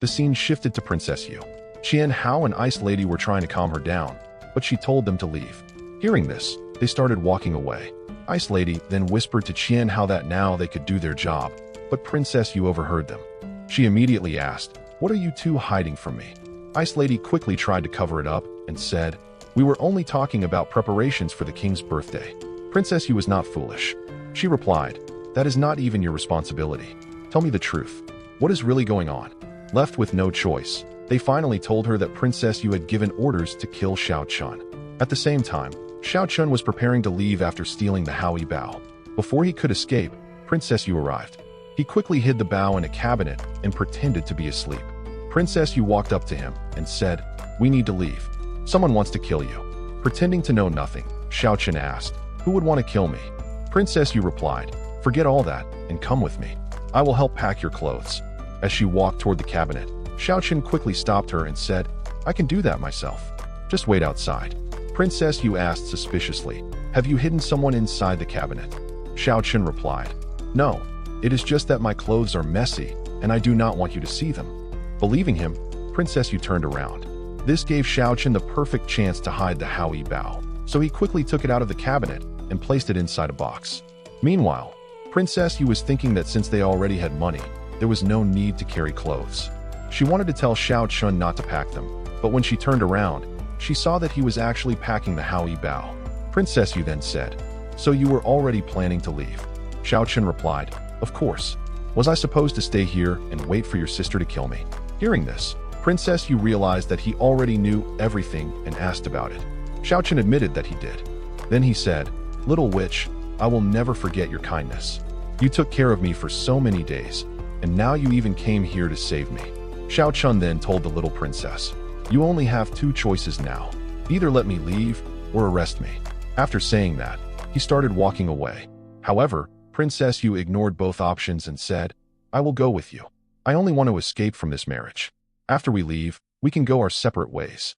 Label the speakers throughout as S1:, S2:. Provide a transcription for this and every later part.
S1: The scene shifted to Princess Yu. Qian Hao and Ice Lady were trying to calm her down, but she told them to leave. Hearing this, they started walking away. Ice Lady then whispered to Qian Hao that now they could do their job, but Princess Yu overheard them. She immediately asked, "What are you two hiding from me?" Ice Lady quickly tried to cover it up and said, "We were only talking about preparations for the king's birthday." Princess Yu was not foolish. She replied, "That is not even your responsibility. Tell me the truth. What is really going on?" Left with no choice, they finally told her that Princess Yu had given orders to kill Xiao Chun. At the same time, Xiao Chun was preparing to leave after stealing the Howie Bao. Before he could escape, Princess Yu arrived. He quickly hid the bao in a cabinet and pretended to be asleep. Princess Yu walked up to him and said, "We need to leave. Someone wants to kill you." Pretending to know nothing, Xiao Chun asked, "Who would want to kill me?" Princess Yu replied, "Forget all that and come with me. I will help pack your clothes." As she walked toward the cabinet, Xiao Chun quickly stopped her and said, "I can do that myself. Just wait outside." Princess Yu asked suspiciously, "Have you hidden someone inside the cabinet?" Xiao Chun replied, "No, it is just that my clothes are messy and I do not want you to see them." Believing him, Princess Yu turned around. This gave Xiao Chun the perfect chance to hide the Howie Bao, so he quickly took it out of the cabinet and placed it inside a box. Meanwhile, Princess Yu was thinking that since they already had money, there was no need to carry clothes. She wanted to tell Xiao Chun not to pack them, but when she turned around, she saw that he was actually packing the Howie Bao. Princess Yu then said, "So you were already planning to leave?" Xiao Chun replied, "Of course. Was I supposed to stay here and wait for your sister to kill me?" Hearing this, Princess Yu realized that he already knew everything and asked about it. Xiao Chun admitted that he did. Then he said, "Little witch, I will never forget your kindness. You took care of me for so many days, and now you even came here to save me." Xiao Chun then told the little princess, "You only have two choices now. Either let me leave or arrest me." After saying that, he started walking away. However, Princess Yu ignored both options and said, "I will go with you. I only want to escape from this marriage. After we leave, we can go our separate ways."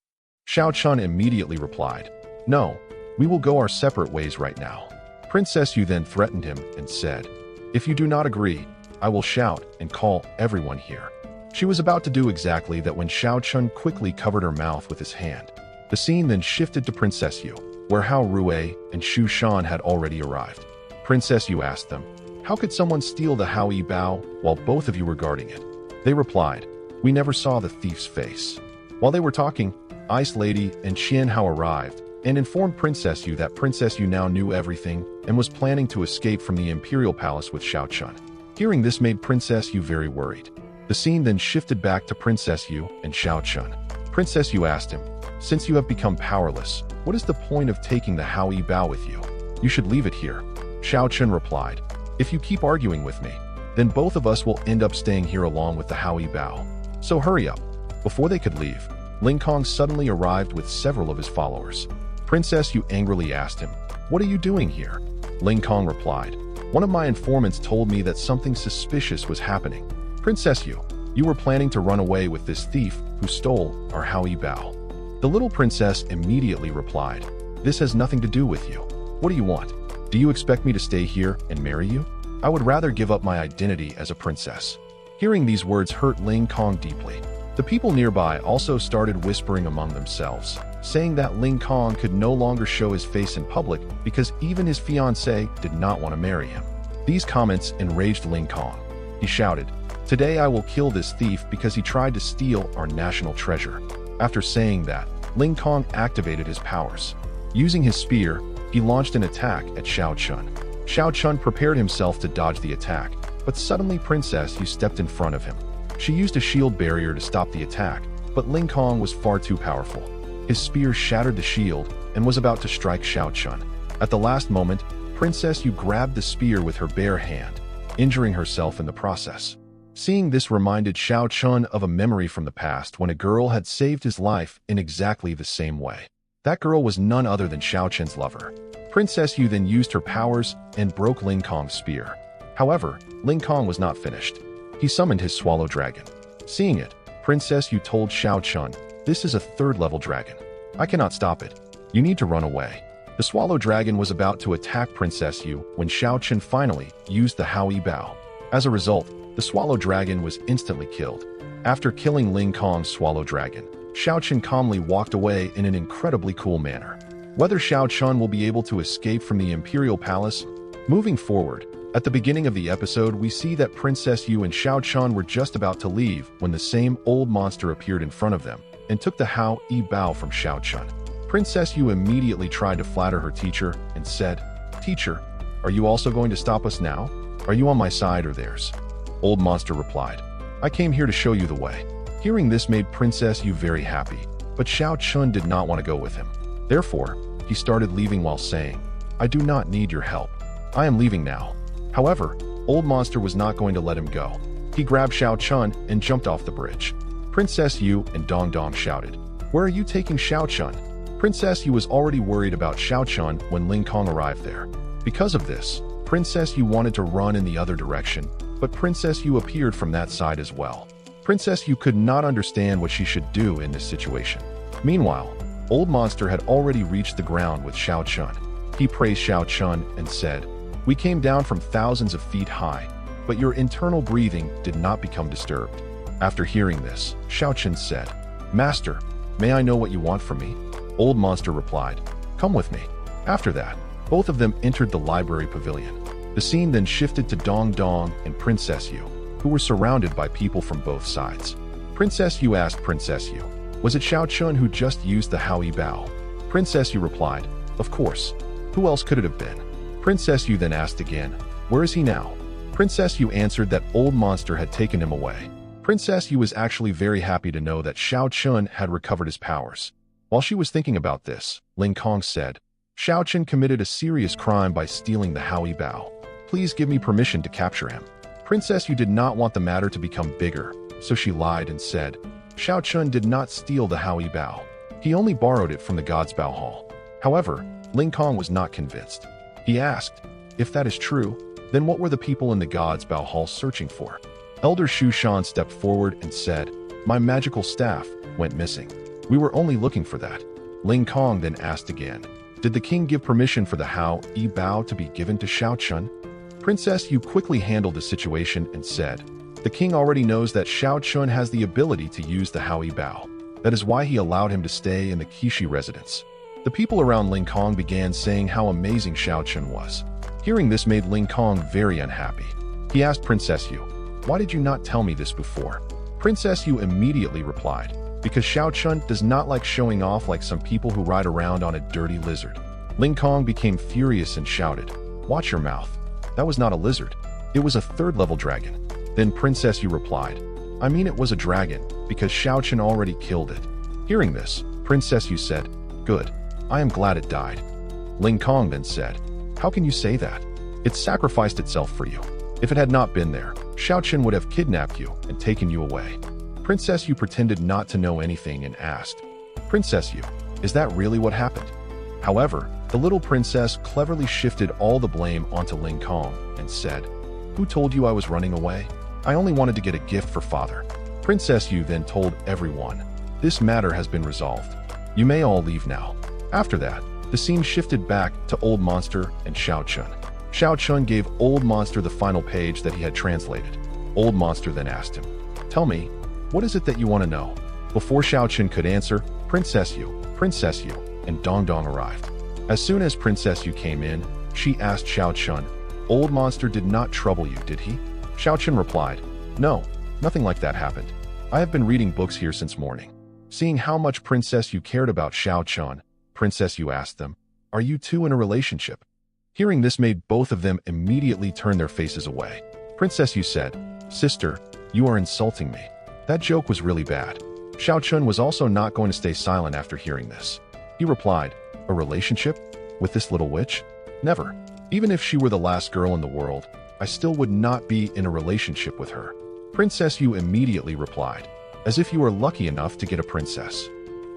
S1: Xiao Chun immediately replied, "No, we will go our separate ways right now." Princess Yu then threatened him and said, "If you do not agree, I will shout and call everyone here." She was about to do exactly that when Xiao Chun quickly covered her mouth with his hand. The scene then shifted to Princess Yu, where Hao Rui and Shu Shan had already arrived. Princess Yu asked them, "How could someone steal the Howie Bao while both of you were guarding it?" They replied, "We never saw the thief's face." While they were talking, Ice Lady and Qian Hao arrived and informed Princess Yu that Princess Yu now knew everything and was planning to escape from the Imperial Palace with Xiao Chun. Hearing this made Princess Yu very worried. The scene then shifted back to Princess Yu and Xiao Chun. Princess Yu asked him, "Since you have become powerless, what is the point of taking the Howie Bao with you? You should leave it here." Xiao Chun replied, "If you keep arguing with me, then both of us will end up staying here along with the Howie Bao. So hurry up." Before they could leave, Ling Kong suddenly arrived with several of his followers. Princess Yu angrily asked him, "What are you doing here?" Ling Kong replied, "One of my informants told me that something suspicious was happening. Princess Yu, you were planning to run away with this thief who stole our Howie Bao." The little princess immediately replied, "This has nothing to do with you. What do you want? Do you expect me to stay here and marry you? I would rather give up my identity as a princess." Hearing these words hurt Ling Kong deeply. The people nearby also started whispering among themselves, saying that Ling Kong could no longer show his face in public because even his fiancée did not want to marry him. These comments enraged Ling Kong. He shouted, "Today I will kill this thief because he tried to steal our national treasure." After saying that, Ling Kong activated his powers. Using his spear, he launched an attack at Xiao Chun. Xiao Chun prepared himself to dodge the attack, but suddenly Princess Yu stepped in front of him. She used a shield barrier to stop the attack, but Ling Kong was far too powerful. His spear shattered the shield and was about to strike Xiao Chun. At the last moment, Princess Yu grabbed the spear with her bare hand, injuring herself in the process. Seeing this reminded Xiao Chun of a memory from the past when a girl had saved his life in exactly the same way. That girl was none other than Xiao Chun's lover. Princess Yu then used her powers and broke Ling Kong's spear. However, Ling Kong was not finished. He summoned his swallow dragon. Seeing it, Princess Yu told Xiao Chun, "This is a third-level dragon. I cannot stop it. You need to run away." The swallow dragon was about to attack Princess Yu when Xiao Chun finally used the Howie Bao. As a result, the swallow dragon was instantly killed. After killing Ling Kong's swallow dragon, Xiao Chun calmly walked away in an incredibly cool manner. Whether Xiao Chun will be able to escape from the Imperial Palace? Moving forward, at the beginning of the episode, we see that Princess Yu and Xiao Chun were just about to leave when the same old monster appeared in front of them and took the Hao Yi Bao from Xiao Chun. Princess Yu immediately tried to flatter her teacher and said, "Teacher, are you also going to stop us now? Are you on my side or theirs?" Old monster replied, "I came here to show you the way." Hearing this made Princess Yu very happy, but Xiao Chun did not want to go with him. Therefore, he started leaving while saying, "I do not need your help. I am leaving now." However, Old Monster was not going to let him go. He grabbed Xiao Chun and jumped off the bridge. Princess Yu and Dong Dong shouted, "Where are you taking Xiao Chun?" Princess Yu was already worried about Xiao Chun when Ling Kong arrived there. Because of this, Princess Yu wanted to run in the other direction, but Princess Yu appeared from that side as well. Princess Yu could not understand what she should do in this situation. Meanwhile, Old Monster had already reached the ground with Xiao Chun. He praised Xiao Chun and said, "We came down from thousands of feet high, but your internal breathing did not become disturbed." After hearing this, Xiao Chun said, "Master, may I know what you want from me?" Old Monster replied, "Come with me." After that, both of them entered the library pavilion. The scene then shifted to Dong Dong and Princess Yu, who were surrounded by people from both sides. Princess Yu asked Princess Yu, "Was it Xiao Chun who just used the Hao Yi Bao?" Princess Yu replied, "Of course. Who else could it have been?" Princess Yu then asked again, "Where is he now?" Princess Yu answered that Old Monster had taken him away. Princess Yu was actually very happy to know that Xiao Chun had recovered his powers. While she was thinking about this, Ling Kong said, "Xiao Chun committed a serious crime by stealing the Hao Yi Bao. Please give me permission to capture him." Princess Yu did not want the matter to become bigger, so she lied and said, "Xiao Chun did not steal the Hao Yi Bao. He only borrowed it from the God's Bao Hall." However, Ling Kong was not convinced. He asked, "If that is true, then what were the people in the God's Bao Hall searching for?" Elder Shu Shan stepped forward and said, "My magical staff went missing. We were only looking for that." Ling Kong then asked again, "Did the king give permission for the Hao Yi Bao to be given to Xiao Chun?" Princess Yu quickly handled the situation and said, "The king already knows that Xiao Chun has the ability to use the Hao Yi Bao. That is why he allowed him to stay in the Kishi residence." The people around Ling Kong began saying how amazing Xiao Chun was. Hearing this made Ling Kong very unhappy. He asked Princess Yu, "Why did you not tell me this before?" Princess Yu immediately replied, "Because Xiao Chun does not like showing off like some people who ride around on a dirty lizard." Ling Kong became furious and shouted, "Watch your mouth. That was not a lizard. It was a third-level dragon." Then Princess Yu replied, "I mean it was a dragon, because Xiao Chun already killed it." Hearing this, Princess Yu said, "Good. I am glad it died." Ling Kong then said, "How can you say that? It sacrificed itself for you. If it had not been there, Xiao Chun would have kidnapped you and taken you away." Princess Yu pretended not to know anything and asked, "Princess Yu, is that really what happened?" However, the little princess cleverly shifted all the blame onto Ling Kong and said, "Who told you I was running away? I only wanted to get a gift for father." Princess Yu then told everyone, "This matter has been resolved. You may all leave now." After that, the scene shifted back to Old Monster and Xiao Chun. Xiao Chun gave Old Monster the final page that he had translated. Old Monster then asked him, "Tell me, what is it that you want to know?" Before Xiao Chun could answer, Princess Yu, and Dong Dong arrived. As soon as Princess Yu came in, she asked Xiao Chun, "Old Monster did not trouble you, did he?" Xiao Chun replied, "No, nothing like that happened. I have been reading books here since morning." Seeing how much Princess Yu cared about Xiao Chun, Princess Yu asked them, "Are you two in a relationship?" Hearing this made both of them immediately turn their faces away. Princess Yu said, "Sister, you are insulting me. That joke was really bad." Xiao Chun was also not going to stay silent after hearing this. He replied, "A relationship? With this little witch? Never. Even if she were the last girl in the world, I still would not be in a relationship with her." Princess Yu immediately replied, "As if you were lucky enough to get a princess."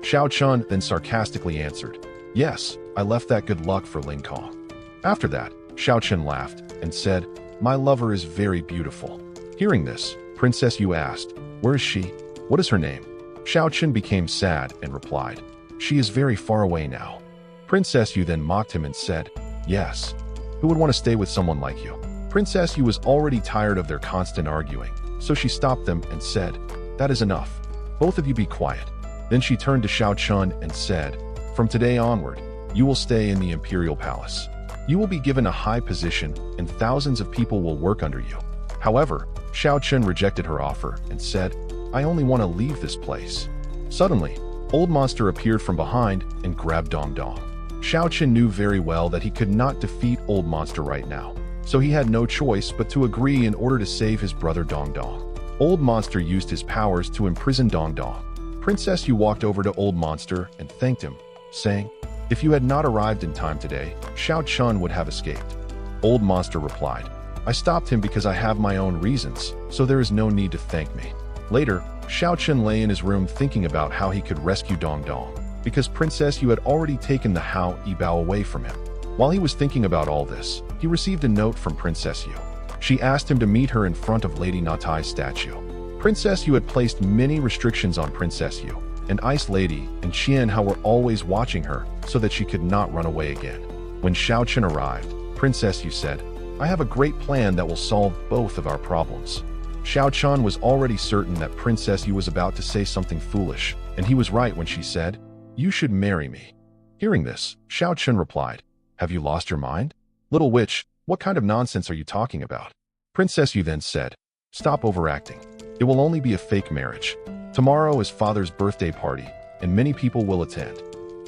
S1: Xiao Chun then sarcastically answered, "Yes, I left that good luck for Ling Kong." After that, Xiao Chun laughed and said, "My lover is very beautiful." Hearing this, Princess Yu asked, "Where is she? What is her name?" Xiao Chun became sad and replied, "She is very far away now." Princess Yu then mocked him and said, "Yes. Who would want to stay with someone like you?" Princess Yu was already tired of their constant arguing, so she stopped them and said, "That is enough. Both of you be quiet." Then she turned to Xiao Chun and said, "From today onward, you will stay in the imperial palace. You will be given a high position, and thousands of people will work under you." However, Xiao Chun rejected her offer and said, "I only want to leave this place." Suddenly, Old Monster appeared from behind and grabbed Dong Dong. Xiao Chun knew very well that he could not defeat Old Monster right now, so he had no choice but to agree in order to save his brother Dong Dong. Old Monster used his powers to imprison Dong Dong. Princess Yu walked over to Old Monster and thanked him, saying, "If you had not arrived in time today, Xiao Chun would have escaped." Old Monster replied, "I stopped him because I have my own reasons, so there is no need to thank me." Later, Xiao Chun lay in his room thinking about how he could rescue Dong Dong, because Princess Yu had already taken the Hao Yibao away from him. While he was thinking about all this, he received a note from Princess Yu. She asked him to meet her in front of Lady Natai's statue. Princess Yu had placed many restrictions on Princess Yu, and Ice Lady and Qian Hao were always watching her so that she could not run away again. When Xiao Chun arrived, Princess Yu said, "I have a great plan that will solve both of our problems." Xiao Chun was already certain that Princess Yu was about to say something foolish, and he was right when she said, "You should marry me." Hearing this, Xiao Chun replied, "Have you lost your mind? Little witch, what kind of nonsense are you talking about?" Princess Yu then said, "Stop overacting. It will only be a fake marriage. Tomorrow is father's birthday party, and many people will attend."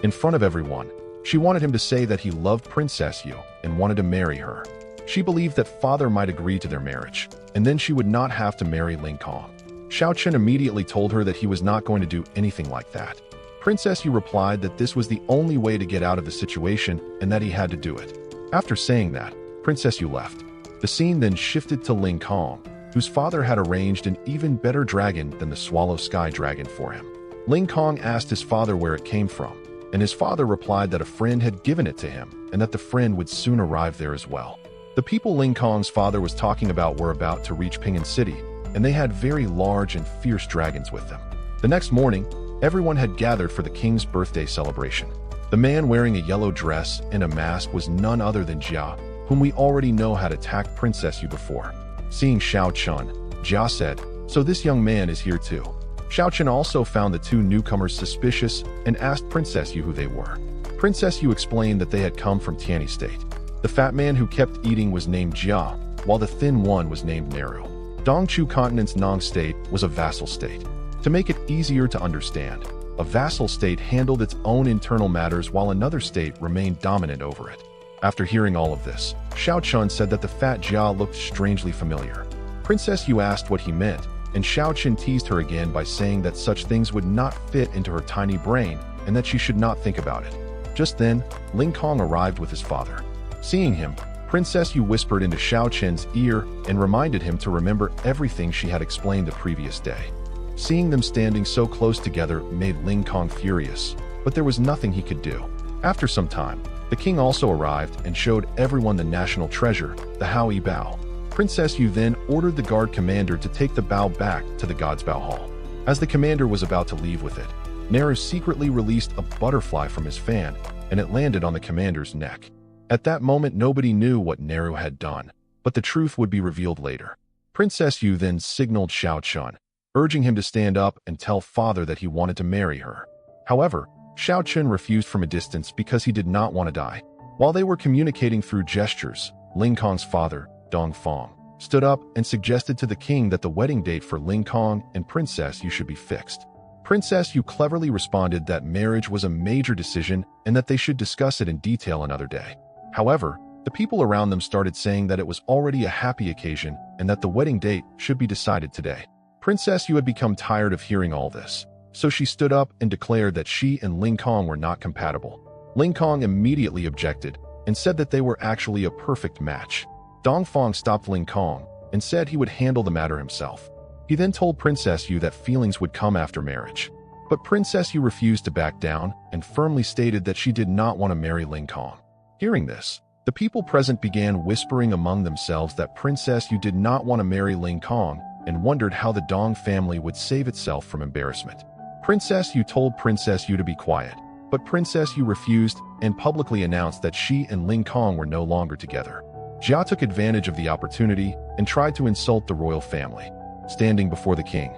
S1: In front of everyone, she wanted him to say that he loved Princess Yu and wanted to marry her. She believed that father might agree to their marriage, and then she would not have to marry Ling Kong. Xiao Chun immediately told her that he was not going to do anything like that. Princess Yu replied that this was the only way to get out of the situation and that he had to do it. After saying that, Princess Yu left. The scene then shifted to Ling Kong, whose father had arranged an even better dragon than the Swallow Sky Dragon for him. Ling Kong asked his father where it came from, and his father replied that a friend had given it to him and that the friend would soon arrive there as well. The people Ling Kong's father was talking about were about to reach Ping'an City, and they had very large and fierce dragons with them. The next morning, everyone had gathered for the king's birthday celebration. The man wearing a yellow dress and a mask was none other than Jia, whom we already know had attacked Princess Yu before. Seeing Xiao Chun, Jia said, "So this young man is here too." Xiao Chun also found the two newcomers suspicious and asked Princess Yu who they were. Princess Yu explained that they had come from Tianyi State. The fat man who kept eating was named Jia, while the thin one was named Neru. Dongchu Continent's Nong State was a vassal state. To make it easier to understand, a vassal state handled its own internal matters while another state remained dominant over it. After hearing all of this, Xiao Chun said that the fat Jia looked strangely familiar. Princess Yu asked what he meant, and Xiao Chun teased her again by saying that such things would not fit into her tiny brain and that she should not think about it. Just then, Ling Kong arrived with his father. Seeing him, Princess Yu whispered into Xiao Chun's ear and reminded him to remember everything she had explained the previous day. Seeing them standing so close together made Ling Kong furious, but there was nothing he could do. After some time, the king also arrived and showed everyone the national treasure, the Hao Yibao. Princess Yu then ordered the guard commander to take the bao back to the God's Bao Hall. As the commander was about to leave with it, Neru secretly released a butterfly from his fan, and it landed on the commander's neck. At that moment, nobody knew what Neru had done, but the truth would be revealed later. Princess Yu then signaled Xiao Chun, urging him to stand up and tell father that he wanted to marry her. However, Xiao Chun refused from a distance because he did not want to die. While they were communicating through gestures, Ling Kong's father, Dong Fong, stood up and suggested to the king that the wedding date for Ling Kong and Princess Yu should be fixed. Princess Yu cleverly responded that marriage was a major decision and that they should discuss it in detail another day. However, the people around them started saying that it was already a happy occasion and that the wedding date should be decided today. Princess Yu had become tired of hearing all this, so she stood up and declared that she and Ling Kong were not compatible. Ling Kong immediately objected and said that they were actually a perfect match. Dong Fong stopped Ling Kong and said he would handle the matter himself. He then told Princess Yu that feelings would come after marriage. But Princess Yu refused to back down and firmly stated that she did not want to marry Ling Kong. Hearing this, the people present began whispering among themselves that Princess Yu did not want to marry Ling Kong and wondered how the Dong family would save itself from embarrassment. Princess Yu told Princess Yu to be quiet, but Princess Yu refused and publicly announced that she and Ling Kong were no longer together. Jia took advantage of the opportunity and tried to insult the royal family. Standing before the king,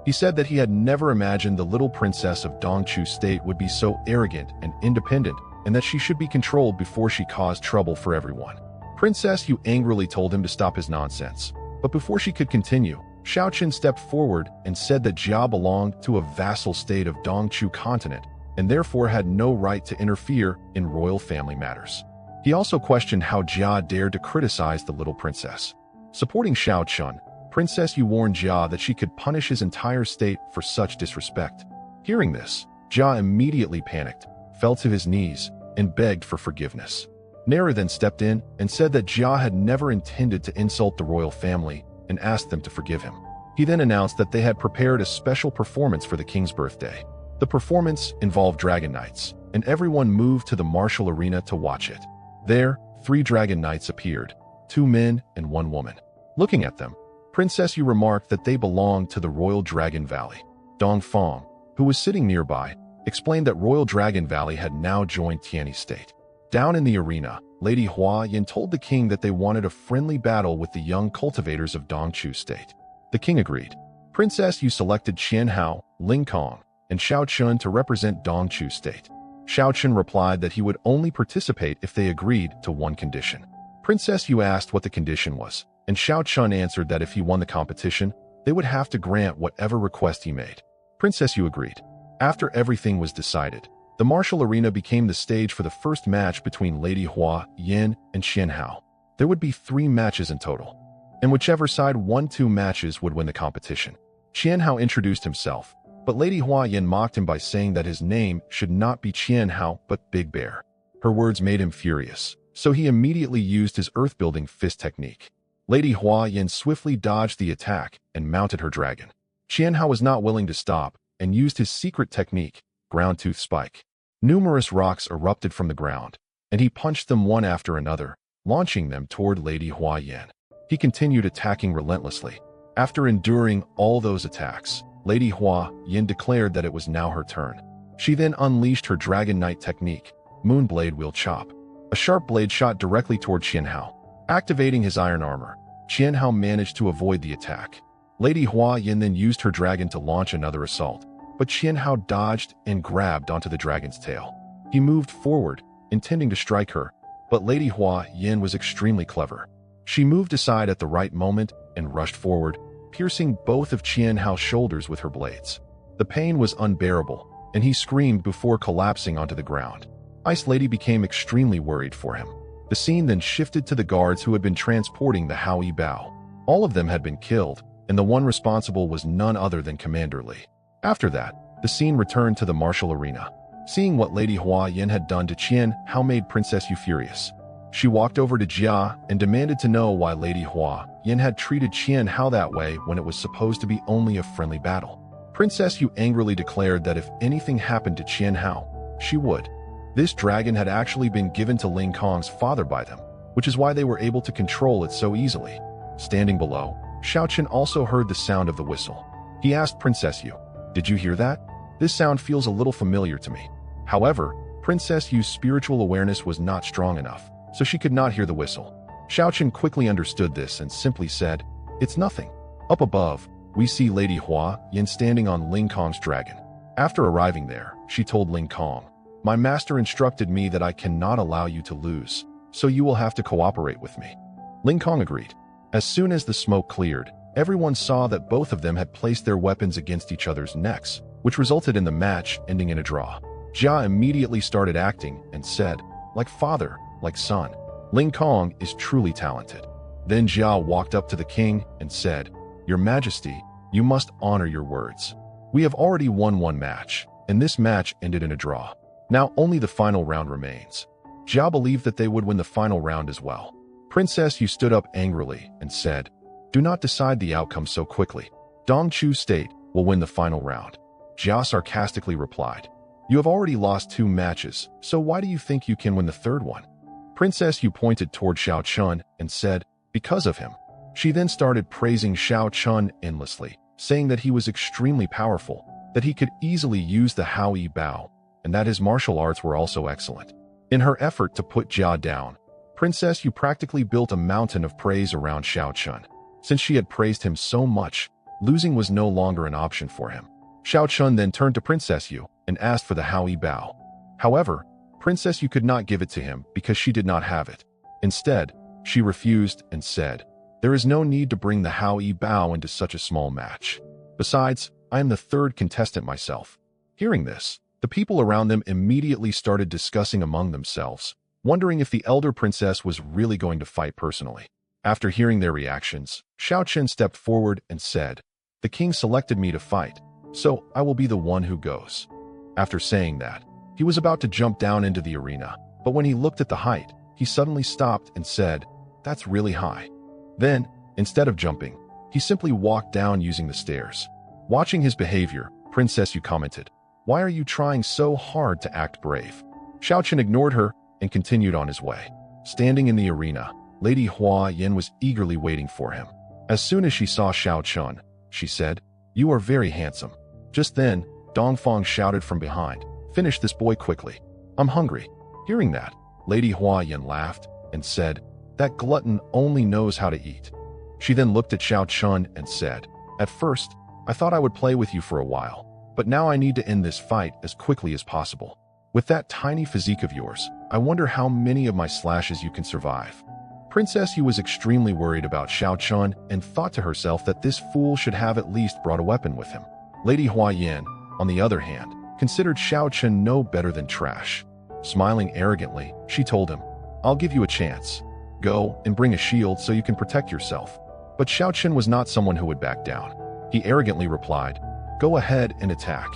S1: He said that he had never imagined the little princess of Dongchu State would be so arrogant and independent, and that she should be controlled before she caused trouble for everyone. Princess Yu angrily told him to stop his nonsense. But before she could continue, Xiao Qin stepped forward and said that Jia belonged to a vassal state of Dongchu continent, and therefore had no right to interfere in royal family matters. He also questioned how Jia dared to criticize the little princess. Supporting Xiao Qin, Princess Yu warned Jia that she could punish his entire state for such disrespect. Hearing this, Jia immediately panicked, fell to his knees, and begged for forgiveness. Nera then stepped in and said that Jia had never intended to insult the royal family and asked them to forgive him. He then announced that they had prepared a special performance for the king's birthday. The performance involved dragon knights, and everyone moved to the martial arena to watch it. There, 3 dragon knights appeared, 2 men and 1 woman. Looking at them, Princess Yu remarked that they belonged to the Royal Dragon Valley. Dong Feng, who was sitting nearby, explained that Royal Dragon Valley had now joined Tianyi State. Down in the arena, Lady Hua Yin told the king that they wanted a friendly battle with the young cultivators of Dongchu State. The king agreed. Princess Yu selected Qian Hao, Ling Kong, and Xiao Chun to represent Dongchu State. Xiao Chun replied that he would only participate if they agreed to one condition. Princess Yu asked what the condition was, and Xiao Chun answered that if he won the competition, they would have to grant whatever request he made. Princess Yu agreed. After everything was decided, the martial arena became the stage for the first match between Lady Hua Yin and Qian Hao. There would be 3 matches in total, and whichever side won 2 matches would win the competition. Qian Hao introduced himself, but Lady Hua Yin mocked him by saying that his name should not be Qian Hao but Big Bear. Her words made him furious, so he immediately used his earth-building fist technique. Lady Hua Yin swiftly dodged the attack and mounted her dragon. Qian Hao was not willing to stop and used his secret technique, ground tooth spike. Numerous rocks erupted from the ground, and he punched them one after another, launching them toward Lady Hua Yin. He continued attacking relentlessly. After enduring all those attacks, Lady Hua Yin declared that it was now her turn. She then unleashed her Dragon Knight technique, Moonblade Wheel Chop. A sharp blade shot directly toward Qian Hao. Activating his iron armor, Qian Hao managed to avoid the attack. Lady Hua Yin then used her dragon to launch another assault, but Qian Hao dodged and grabbed onto the dragon's tail. He moved forward, intending to strike her, but Lady Hua Yin was extremely clever. She moved aside at the right moment and rushed forward, piercing both of Qian Hao's shoulders with her blades. The pain was unbearable, and he screamed before collapsing onto the ground. Ice Lady became extremely worried for him. The scene then shifted to the guards who had been transporting the Haoyi Bao. All of them had been killed, and the one responsible was none other than Commander Li. After that, the scene returned to the martial arena. Seeing what Lady Hua Yin had done to Qian Hao made Princess Yu furious. She walked over to Jia and demanded to know why Lady Hua Yin had treated Qian Hao that way when it was supposed to be only a friendly battle. Princess Yu angrily declared that if anything happened to Qian Hao, she would. This dragon had actually been given to Ling Kong's father by them, which is why they were able to control it so easily. Standing below, Xiao Qin also heard the sound of the whistle. He asked Princess Yu, "Did you hear that? This sound feels a little familiar to me." However, Princess Yu's spiritual awareness was not strong enough, so she could not hear the whistle. Xiao Qin quickly understood this and simply said, "It's nothing." Up above, we see Lady Hua Yin standing on Ling Kong's dragon. After arriving there, she told Ling Kong, "My master instructed me that I cannot allow you to lose, so you will have to cooperate with me." Ling Kong agreed. As soon as the smoke cleared, everyone saw that both of them had placed their weapons against each other's necks, which resulted in the match ending in a draw. Jia immediately started acting and said, "Like father, like son. Ling Kong is truly talented." Then Jia walked up to the king and said, "Your Majesty, you must honor your words. We have already won one match, and this match ended in a draw. Now only the final round remains." Jia believed that they would win the final round as well. Princess Yu stood up angrily and said, "Do not decide the outcome so quickly. Dongchu State will win the final round." Jia sarcastically replied, "You have already lost 2 matches, so why do you think you can win the 3rd one?" Princess Yu pointed toward Xiao Chun and said, "Because of him." She then started praising Xiao Chun endlessly, saying that he was extremely powerful, that he could easily use the Haoyi Bao, and that his martial arts were also excellent. In her effort to put Jia down, Princess Yu practically built a mountain of praise around Xiao Chun. Since she had praised him so much, losing was no longer an option for him. Xiao Chun then turned to Princess Yu and asked for the Haoyi Bao. However, Princess Yu could not give it to him because she did not have it. Instead, she refused and said, "There is no need to bring the Haoyi Bao into such a small match. Besides, I am the third contestant myself." Hearing this, the people around them immediately started discussing among themselves, wondering if the elder princess was really going to fight personally. After hearing their reactions, Xiao Chen stepped forward and said, "The king selected me to fight, so I will be the one who goes." After saying that, he was about to jump down into the arena, but when he looked at the height, he suddenly stopped and said, "That's really high." Then, instead of jumping, he simply walked down using the stairs. Watching his behavior, Princess Yu commented, "Why are you trying so hard to act brave?" Xiao Chen ignored her and continued on his way. Standing in the arena, Lady Hua Yin was eagerly waiting for him. As soon as she saw Xiao Chun, she said, "You are very handsome." Just then, Dongfang shouted from behind, "Finish this boy quickly. I'm hungry." Hearing that, Lady Hua Yin laughed and said, "That glutton only knows how to eat." She then looked at Xiao Chun and said, "At first, I thought I would play with you for a while, but now I need to end this fight as quickly as possible. With that tiny physique of yours, I wonder how many of my slashes you can survive." Princess Yu was extremely worried about Xiao Chun and thought to herself that this fool should have at least brought a weapon with him. Lady Hua Yin, on the other hand, considered Xiao Chun no better than trash. Smiling arrogantly, she told him, "I'll give you a chance. Go and bring a shield so you can protect yourself." But Xiao Chun was not someone who would back down. He arrogantly replied, "Go ahead and attack."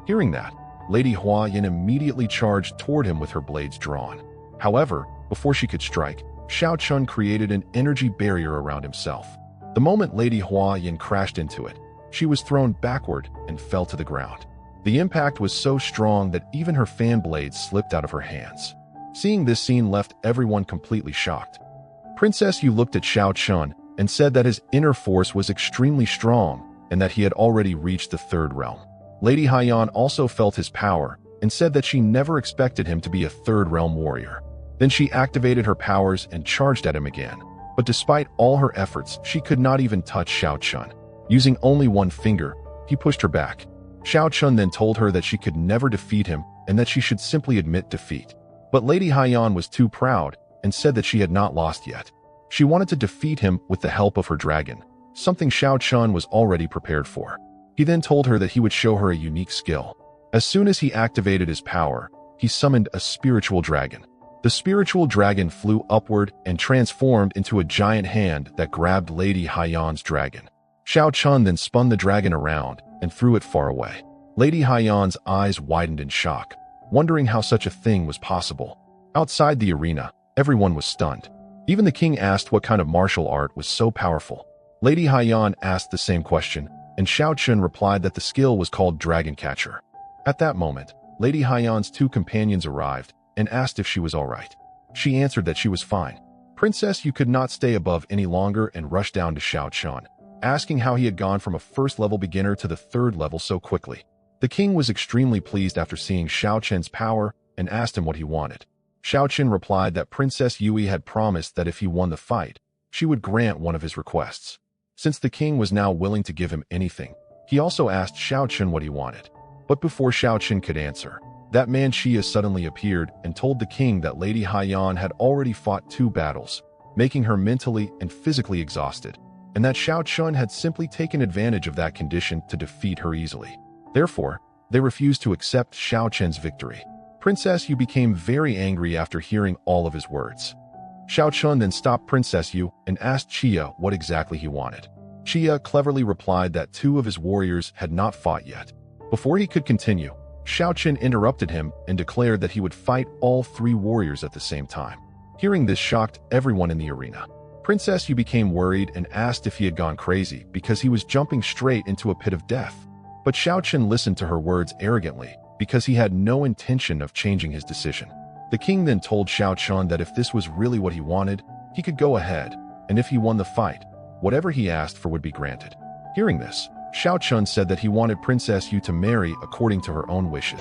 S1: Hearing that, Lady Hua Yin immediately charged toward him with her blades drawn. However, before she could strike, Xiao Chun created an energy barrier around himself. The moment Lady Hua Yin crashed into it, she was thrown backward and fell to the ground. The impact was so strong that even her fan blades slipped out of her hands. Seeing this scene left everyone completely shocked. Princess Yu looked at Xiao Chun and said that his inner force was extremely strong and that he had already reached the third realm. Lady Haiyan also felt his power and said that she never expected him to be a third realm warrior. Then she activated her powers and charged at him again. But despite all her efforts, she could not even touch Xiao Chun. Using only one finger, he pushed her back. Xiao Chun then told her that she could never defeat him and that she should simply admit defeat. But Lady Haiyan was too proud and said that she had not lost yet. She wanted to defeat him with the help of her dragon, something Xiao Chun was already prepared for. He then told her that he would show her a unique skill. As soon as he activated his power, he summoned a spiritual dragon. The spiritual dragon flew upward and transformed into a giant hand that grabbed Lady Haiyan's dragon. Xiao Chun then spun the dragon around and threw it far away. Lady Haiyan's eyes widened in shock, wondering how such a thing was possible. Outside the arena, everyone was stunned. Even the king asked what kind of martial art was so powerful. Lady Haiyan asked the same question, and Xiao Chun replied that the skill was called Dragon Catcher. At that moment, Lady Haiyan's two companions arrived and asked if she was all right. She answered that she was fine. Princess Yu could not stay above any longer and rushed down to Xiao Chun, asking how he had gone from a first-level beginner to the third level so quickly. The king was extremely pleased after seeing Xiao Chen's power and asked him what he wanted. Xiao Chen replied that Princess Yui had promised that if he won the fight, she would grant one of his requests. Since the king was now willing to give him anything, he also asked Xiao Chen what he wanted. But before Xiao Chen could answer, that man Xia suddenly appeared and told the king that Lady Haiyan had already fought 2 battles, making her mentally and physically exhausted, and that Xiao Chun had simply taken advantage of that condition to defeat her easily. Therefore, they refused to accept Xiao Chen's victory. Princess Yu became very angry after hearing all of his words. Xiao Chun then stopped Princess Yu and asked Xia what exactly he wanted. Xia cleverly replied that 2 of his warriors had not fought yet. Before he could continue, Xiao Chen interrupted him and declared that he would fight all 3 warriors at the same time. Hearing this shocked everyone in the arena. Princess Yu became worried and asked if he had gone crazy because he was jumping straight into a pit of death. But Xiao Chen listened to her words arrogantly because he had no intention of changing his decision. The king then told Xiao Chun that if this was really what he wanted, he could go ahead, and if he won the fight, whatever he asked for would be granted. Hearing this, Xiao Chun said that he wanted Princess Yu to marry according to her own wishes.